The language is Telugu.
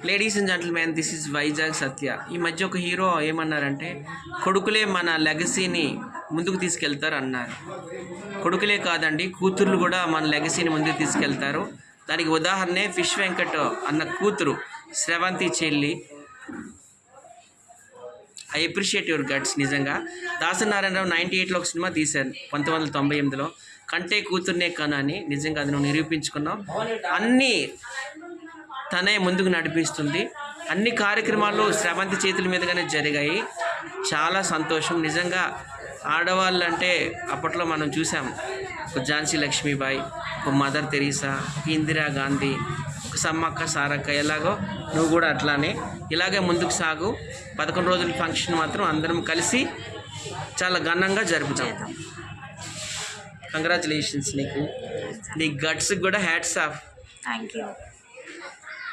Ladies and gentlemen, this is Vizag Satya. ఈ మధ్య ఒక హీరో ఏమన్నారంటే, కొడుకులే మన లెగసీని ముందుకు తీసుకెళ్తారు అన్నారు. కొడుకులే కాదండి, కూతుర్లు కూడా మన లెగసీని ముందుకు తీసుకెళ్తారు. దానికి ఉదాహరణే ఫిష్ వెంకట్ అన్న కూతురు శ్రవంతి చెల్లి. I appreciate your guts. నిజంగా దాసనారాయణరావు 98లో ఒక సినిమా తీశారు, 1998లో, కంటే కూతుర్నే కను అని. నిజంగా అది నువ్వు నిరూపించుకున్నావు. అన్నీ తనే ముందుకు నడిపిస్తుంది. అన్ని కార్యక్రమాలు శ్రవంతి చేతుల మీదుగానే జరిగాయి. చాలా సంతోషం. నిజంగా ఆడవాళ్ళు అంటే అప్పట్లో మనం చూసాం, ఒక ఝాన్సీ లక్ష్మీబాయి, ఒక మదర్ తెరీసా, ఒక ఇందిరాగాంధీ, ఒక సమ్మక్క సారక్క. ఎలాగో నువ్వు కూడా అట్లానే ఇలాగే ముందుకు సాగు. 11 రోజుల ఫంక్షన్ మాత్రం అందరం కలిసి చాలా ఘనంగా జరుపుతాం. కంగ్రాచులేషన్స్ నీకు. నీ గట్స్కి కూడా హ్యాట్స్ ఆఫ్. Thank you.